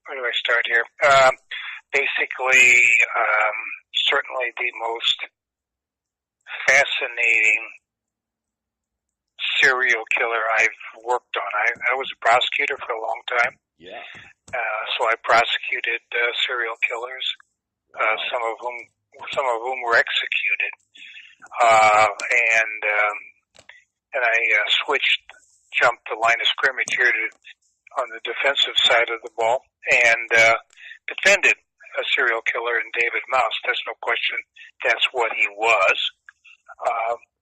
where do I start here? Basically, certainly the most fascinating serial killer I've worked on. I was a prosecutor for a long time. Yeah. So I prosecuted serial killers, some of whom were executed, and I jumped the line of scrimmage here on the defensive side of the ball and defended a serial killer in David Maust. There's no question that's what he was.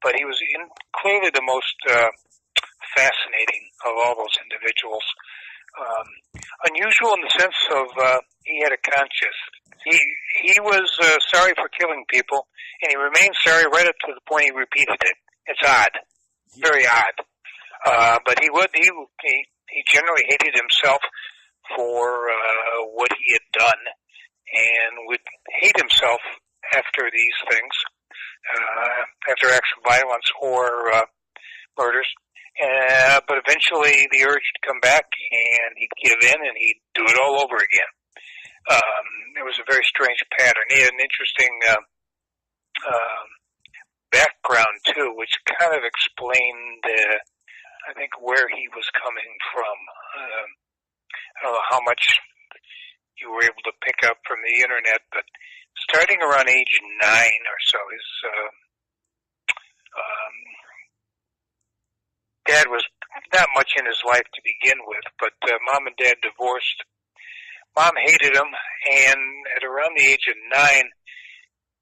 But he was clearly the most fascinating of all those individuals. Unusual in the sense of he had a conscience. He was sorry for killing people, and he remained sorry right up to the point he repeated it. It's odd, very odd. But he generally hated himself for what he had done, and would hate himself after these things, after acts of violence or murders. But eventually the urge would come back, and he'd give in, and he'd do it all over again. It was a very strange pattern. He had an interesting background, too, which kind of explained, I think, where he was coming from. I don't know how much you were able to pick up from the internet, but starting around age 9 or so, his dad was not much in his life to begin with, but Mom and Dad divorced. Mom hated him, and at around the age of 9,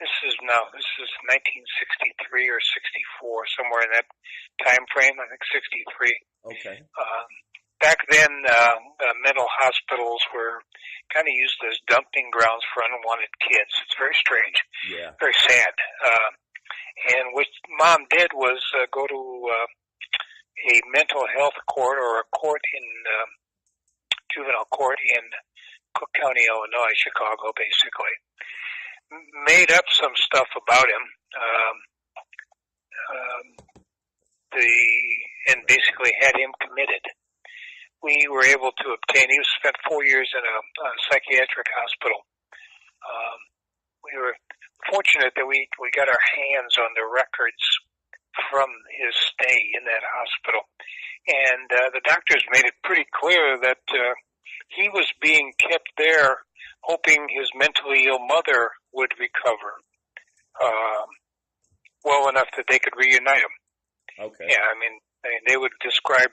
this is 1963 or 64, somewhere in that time frame. I think 63. Okay. Back then, mental hospitals were kind of used as dumping grounds for unwanted kids. It's very strange. Yeah. Very sad. And what Mom did was go to a mental health court, or a court in juvenile court in Cook County, Illinois, Chicago, basically. Made up some stuff about him, and basically had him committed. We were able to obtain. He spent 4 years in a psychiatric hospital. We were fortunate that we got our hands on the records from his stay in that hospital, and the doctors made it pretty clear that he was being kept there, hoping his mentally ill mother would recover well enough that they could reunite him. Okay. Yeah, I mean, they would describe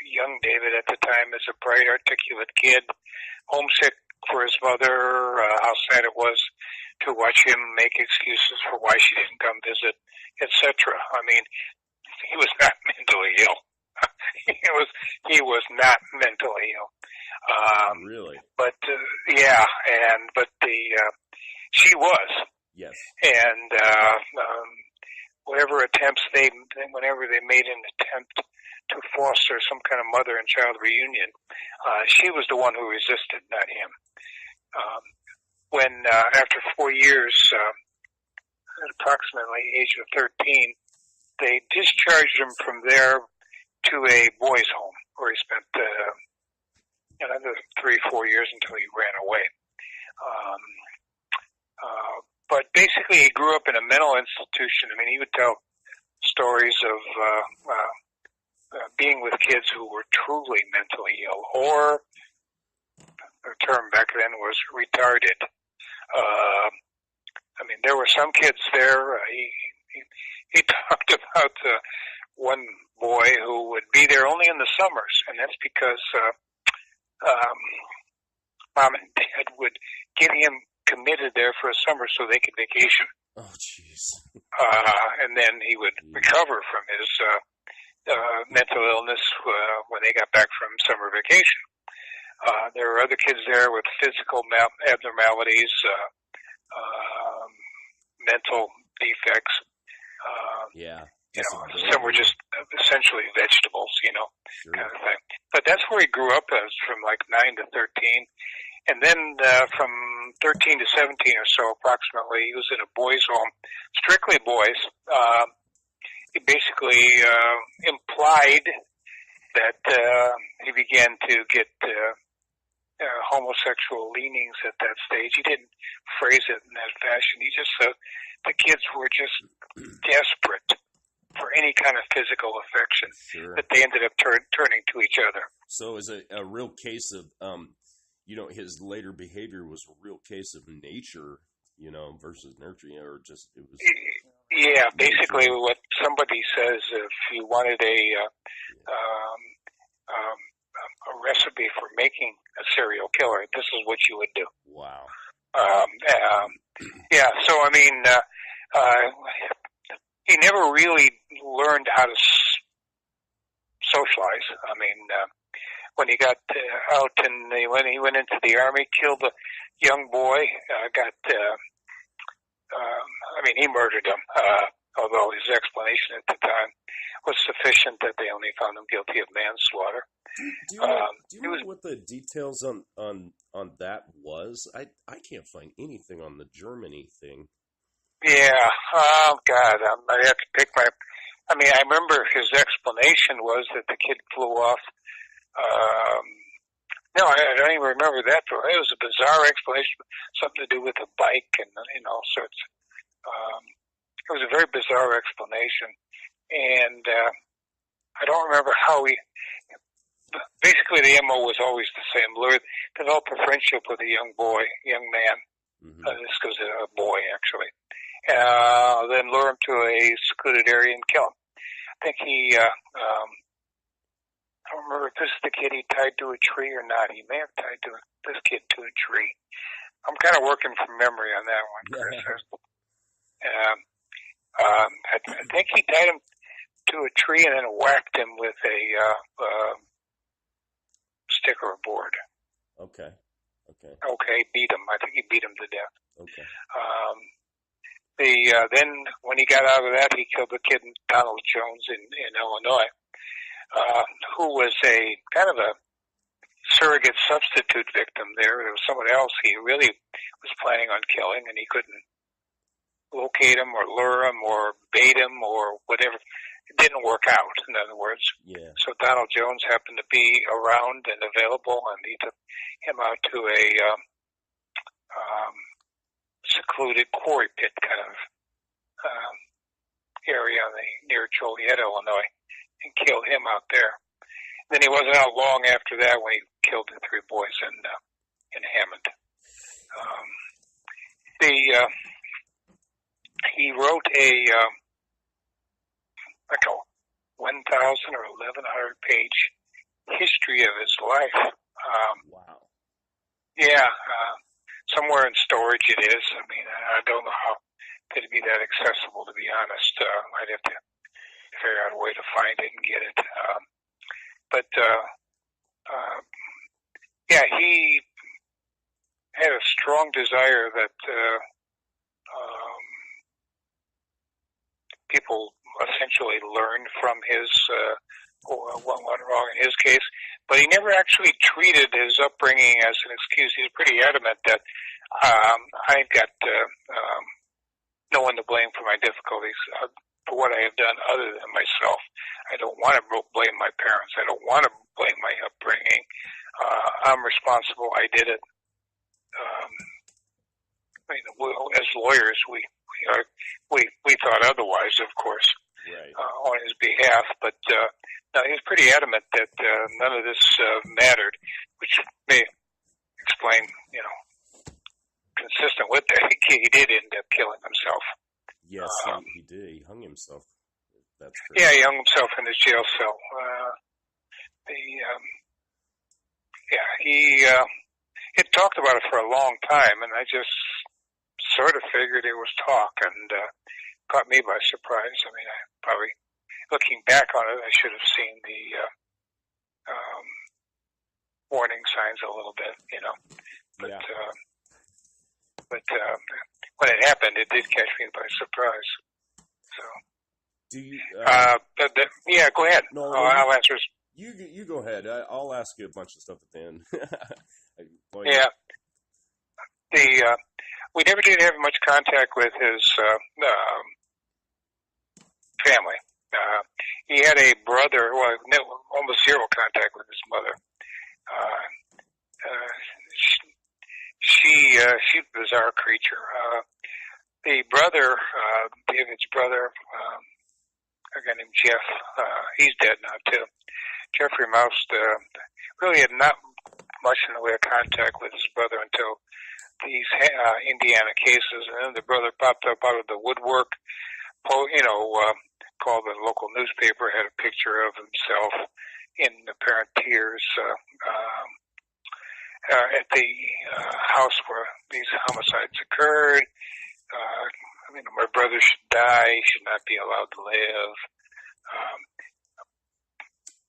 young David at the time as a bright, articulate kid, homesick for his mother, how sad it was to watch him make excuses for why she didn't come visit, etc. I mean, he was not mentally ill. he was not mentally ill. Really? But she was. Yes. And whenever they made an attempt to foster some kind of mother and child reunion, she was the one who resisted, not him. When after 4 years, at approximately age of 13, they discharged him from there to a boys' home, where he spent another 3-4 years until he ran away. But basically, he grew up in a mental institution. I mean, he would tell stories of being with kids who were truly mentally ill, or the term back then was retarded. I mean, there were some kids there. He talked about one boy who would be there only in the summers, and that's because Mom and Dad would get him committed there for a summer so they could vacation. Oh, jeez. And then he would recover from his mental illness when they got back from summer vacation. There were other kids there with physical abnormalities, mental defects. Some were just essentially vegetables, Sure. kind of thing. But that's where he grew up as, from like 9 to 13. And then from 13 to 17 or so, approximately, he was in a boys' home, strictly boys. He basically implied that he began to get homosexual leanings at that stage. He didn't phrase it in that fashion. He just the kids were just desperate for any kind of physical affection, sure, that they ended up turning to each other. So is it a real case of, his later behavior was a real case of nature, versus nurture, or just it was. Yeah, basically what somebody says, if you wanted a recipe for making a serial killer, this is what you would do. Wow. Yeah, so I mean, he never really learned how to socialize. I mean, when he got out and when he went into the army, killed a young boy, he murdered him, although his explanation at the time was sufficient that they only found him guilty of manslaughter. Do you know what the details on that was? I can't find anything on the Germany thing. Yeah. Oh, God. I have to pick my... I remember his explanation was that the kid flew off. No, I don't even remember that. It was a bizarre explanation, something to do with a bike and all sorts. It was a very bizarre explanation. And I don't remember how he... Basically, the MO was always the same. Develop a friendship with a young man. Mm-hmm. This was a boy, actually. Then lure him to a secluded area and kill him. I think he, I don't remember if this is the kid he tied to a tree or not. He may have tied this kid to a tree. I'm kind of working from memory on that one, Chris. I think he tied him to a tree and then whacked him with a stick or a board. Okay, beat him. I think he beat him to death. Okay. Then when he got out of that, he killed the kid, Donald Jones, in Illinois, who was a kind of a surrogate substitute victim there. There was someone else he really was planning on killing, and he couldn't locate him or lure him or bait him or whatever. It didn't work out, in other words. Yeah. So Donald Jones happened to be around and available, and he took him out to a secluded quarry pit kind of area near Joliet, Illinois, and killed him out there. Then he wasn't out long after that when he killed the three boys in Hammond. He wrote a 1,000 or 1,100 page history of his life. Wow. Yeah, somewhere in storage it is. I don't know how it'd be that accessible, to be honest. I'd have to figure out a way to find it and get it. He had a strong desire that people essentially learned from what went wrong in his case, but he never actually treated his upbringing as an excuse. He's pretty adamant that I've got no one to blame for my difficulties, for what I have done other than myself. I don't want to blame my parents. I don't want to blame my upbringing. I'm responsible. I did it. As lawyers, we thought otherwise, of course, right, on his behalf. But no, he was pretty adamant that none of this mattered, which may explain, consistent with that, he did end up killing himself. Yes, he did. He hung himself. That's correct. Yeah, he hung himself in his jail cell. He had talked about it for a long time, and I just sort of figured it was talk, and caught me by surprise. I probably, looking back on it, I should have seen the warning signs a little bit, But, yeah. But when it happened, it did catch me by surprise. So. Do you? Yeah, go ahead. No, I'll answer. You go ahead. I'll ask you a bunch of stuff at the end. Yeah. We never did have much contact with his family. He had a brother, almost zero contact with his mother. she's a bizarre creature. The brother, David's brother, a guy named Jeff, he's dead now too. Jeffrey Maust really had not much in the way of contact with his brother until these Indiana cases, and then the brother popped up out of the woodwork. Called the local newspaper, had a picture of himself in apparent tears at the house where these homicides occurred. My brother should die. He should not be allowed to live.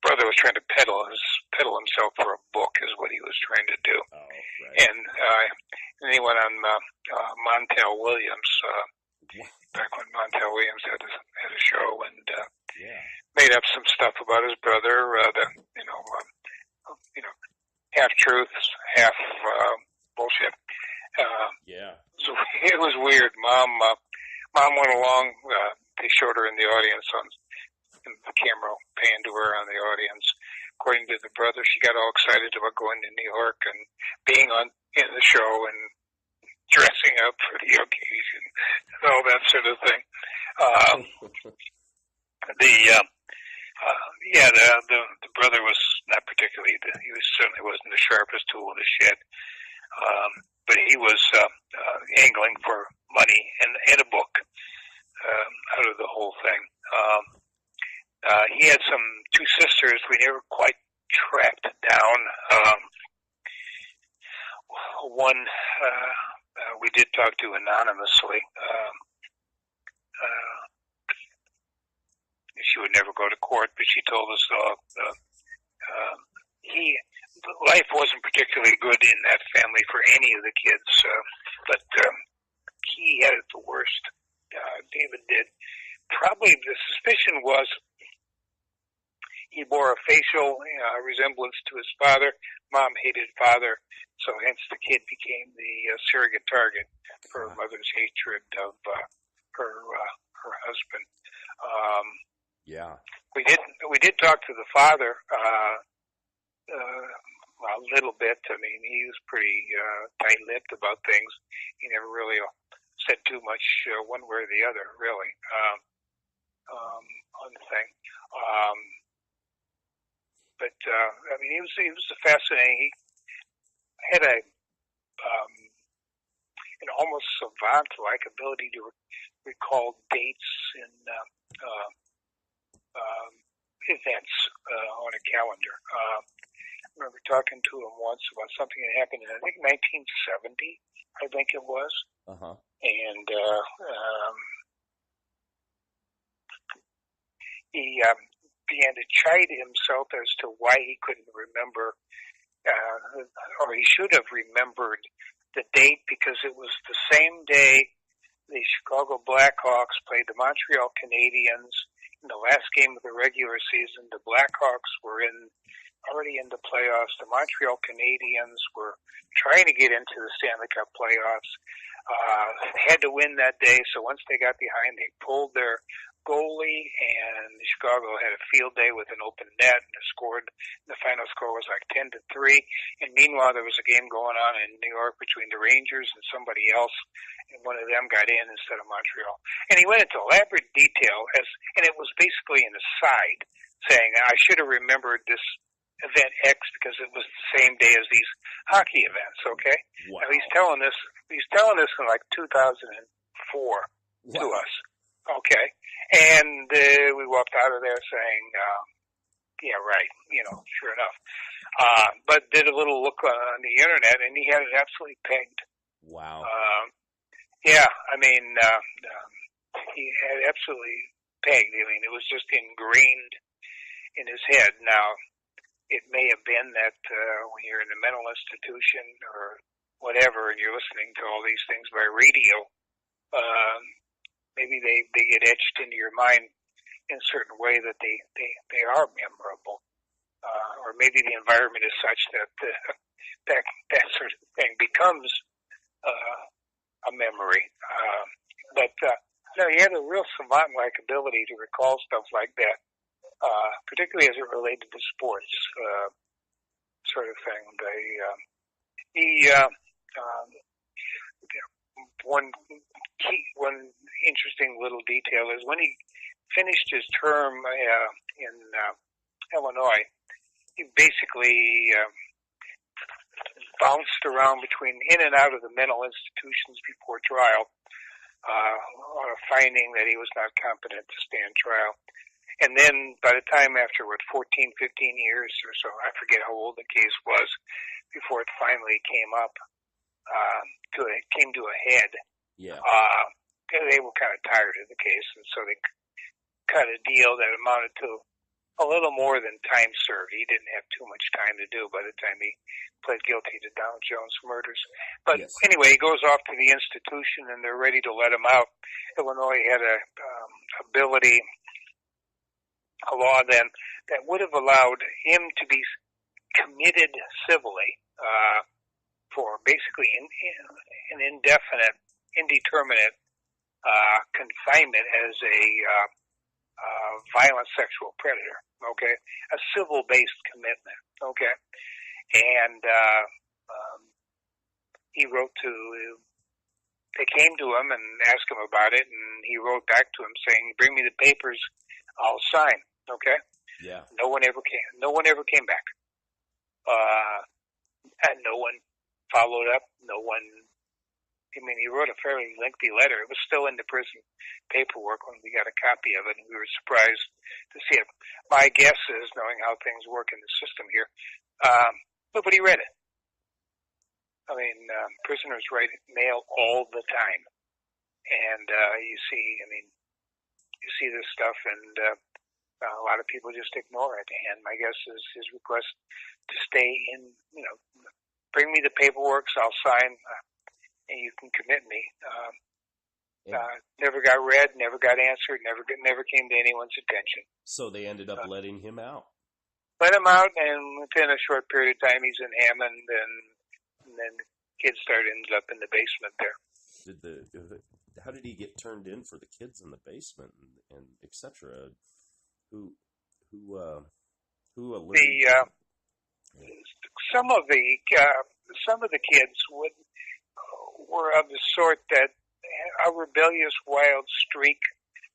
Brother was trying to peddle himself for a book, is what he was trying to do. Oh, right. And then he went on Montel Williams. Back when Montel Williams had a show, and made up some stuff about his brother. Half truths, half bullshit. So it was weird. Mom went along. They showed her in the audience and the camera panned to her on the audience. According to the brother, she got all excited about going to New York and being in the show and dressing up for the occasion and all that sort of thing. The brother was not particularly. He certainly wasn't the sharpest tool in the shed. But he was angling for money and a book out of the whole thing. He had two sisters we never quite tracked down. One we did talk to anonymously. She would never go to court, but she told us life wasn't particularly good in that family for any of the kids, but he had it the worst. David did. Probably the suspicion was he bore a facial resemblance to his father. Mom hated father, so hence the kid became the surrogate target for her mother's hatred of her husband. We did talk to the father a little bit. I mean, he was pretty tight-lipped about things. He never really said too much one way or the other, really, on the thing. But he was fascinating. He had an almost savant-like ability to recall dates and events on a calendar. I remember talking to him once about something that happened in, I think, 1970, I think it was. Uh-huh. And he began to chide himself as to why he couldn't remember, or he should have remembered the date, because it was the same day the Chicago Blackhawks played the Montreal Canadiens in the last game of the regular season. The Blackhawks were already in the playoffs. The Montreal Canadiens were trying to get into the Stanley Cup playoffs. Had to win that day, so once they got behind, they pulled their goalie, and Chicago had a field day with an open net and scored. The final score was like 10-3. And meanwhile, there was a game going on in New York between the Rangers and somebody else, and one of them got in instead of Montreal. And he went into elaborate detail, and it was basically an aside, saying, I should have remembered this event X because it was the same day as these hockey events, okay? Wow. Now, he's telling this in like 2004 to us, okay? And we walked out of there saying, yeah, right, sure enough. But did a little look on the internet, and he had it absolutely pegged. Wow. He had it absolutely pegged. I mean, it was just ingrained in his head. Now, it may have been that when you're in a mental institution or whatever, and you're listening to all these things by radio, maybe they get etched into your mind in a certain way that they are memorable. Or maybe the environment is such that that sort of thing becomes a memory. But he had a real savant-like ability to recall stuff like that, particularly as it related to sports, sort of thing. one interesting little detail is when he finished his term in Illinois, he basically bounced around between in and out of the mental institutions before trial on a finding that he was not competent to stand trial. And then by the time after, 14, 15 years or so, I forget how old the case was, before it finally came up, came to a head. Yeah. They were kind of tired of the case, and so they cut a deal that amounted to a little more than time served. He didn't have too much time to do by the time he pled guilty to Dow Jones murders. But yes. Anyway, he goes off to the institution, and they're ready to let him out. Illinois had a law then that would have allowed him to be committed civilly for basically an indeterminate confinement as a violent sexual predator. Okay, a civil-based commitment. Okay, and he wrote to. They came to him and asked him about it, and he wrote back to him saying, "Bring me the papers, I'll sign." Okay. Yeah. No one ever came. No one ever came back. And no one followed up. No one. I mean, he wrote a fairly lengthy letter. It was still in the prison paperwork when we got a copy of it, and we were surprised to see it. My guess is, knowing how things work in the system here, nobody read it. I mean, prisoners write mail all the time, and you see this stuff, and a lot of people just ignore it. And my guess is his request to stay in, bring me the paperwork, so I'll sign. And you can commit me. Never got read, never got answered, never came to anyone's attention. So they ended up letting him out. Let him out, and within a short period of time, he's in Hammond, and then the kids ended up in the basement there. How did he get turned in for the kids in the basement and etc.? Who alerted? Some of the kids were of the sort that a rebellious wild streak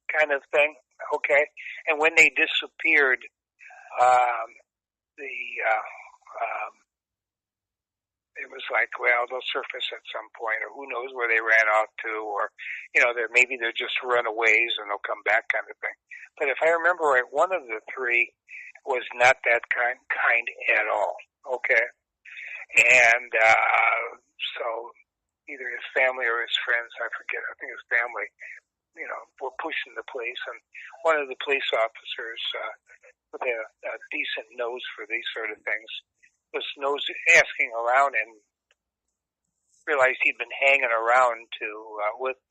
kind of thing, okay? And when they disappeared, it was like, well, they'll surface at some point, or who knows where they ran off to, or, maybe they're just runaways and they'll come back kind of thing. But if I remember right, one of the three was not that kind at all, okay? And so either his family or his friends, I forget, I think his family, were pushing the police. And one of the police officers with a decent nose for these sort of things was asking around and realized he'd been hanging around with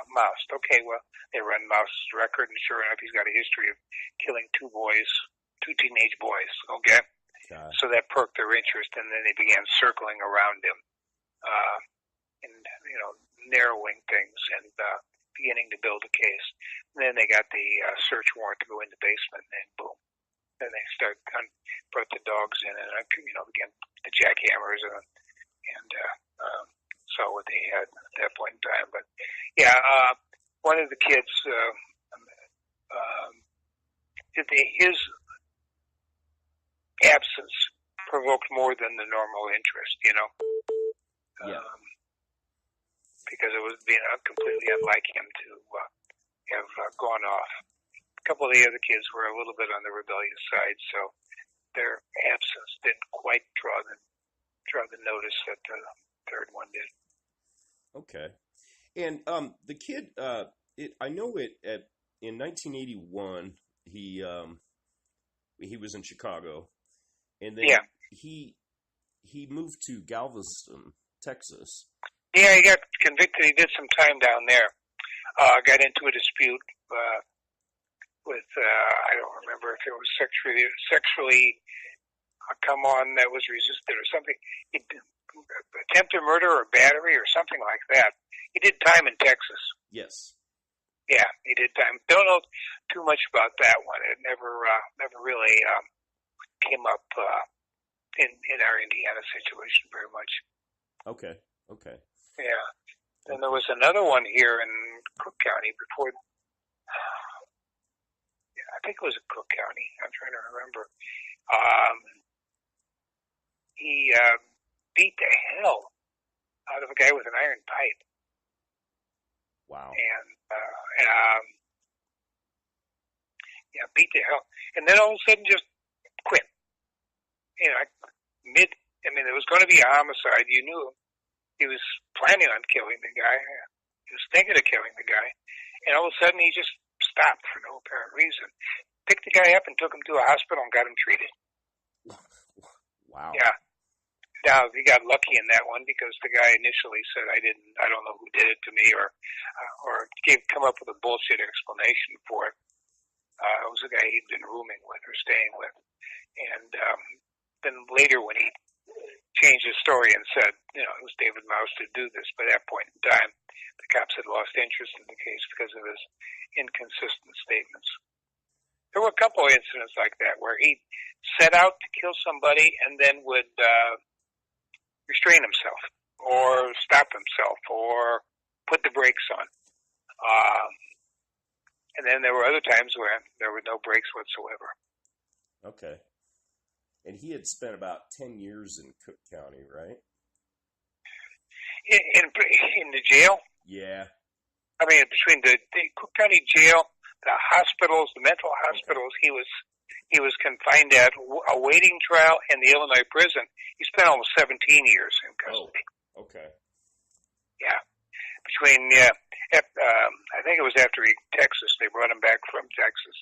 Maust. Okay, well, they run Maust's record, and sure enough, he's got a history of killing two teenage boys, okay? So that perked their interest, and then they began circling around him. And narrowing things and beginning to build a case. And then they got the search warrant to go in the basement, and boom. Then they brought the dogs in, and began the jackhammers and saw what they had at that point in time. But yeah, one of the kids, his absence provoked more than the normal interest, Yeah. Because it was completely unlike him to have gone off. A couple of the other kids were a little bit on the rebellious side, so their absence didn't quite draw the notice that the third one did. Okay, and the kid, I know it in 1981 he was in Chicago, and then he moved to Galveston, Texas. Yeah, he got convicted. He did some time down there. Got into a dispute with I don't remember if it was sexually come on that was resisted or something. Attempted murder or battery or something like that. He did time in Texas. Yes. Yeah, he did time. Don't know too much about that one. It never really came up in our Indiana situation very much. Okay. Yeah. And there was another one here in Cook County before. I think it was in Cook County. I'm trying to remember. He beat the hell out of a guy with an iron pipe. Wow. And beat the hell. And then all of a sudden just quit. You know, there was going to be a homicide. You knew he was planning on killing the guy. He was thinking of killing the guy. And all of a sudden he just stopped for no apparent reason. Picked the guy up and took him to a hospital and got him treated. Wow. Yeah. Now, he got lucky in that one because the guy initially said, I don't know who did it to me, or come up with a bullshit explanation for it. It was a guy he'd been rooming with or staying with. And then later when he changed his story and said, it was David Maust to do this, by that point in time, the cops had lost interest in the case because of his inconsistent statements. There were a couple of incidents like that where he set out to kill somebody and then would restrain himself or stop himself or put the brakes on. And then there were other times when there were no brakes whatsoever. Okay. And he had spent about 10 years in Cook County, right? In the jail? Yeah. I mean, between the Cook County jail, the hospitals, the mental hospitals, he was confined at, awaiting trial, and the Illinois prison. He spent almost 17 years in custody. Oh, okay. Yeah. I think it was after Texas. They brought him back from Texas.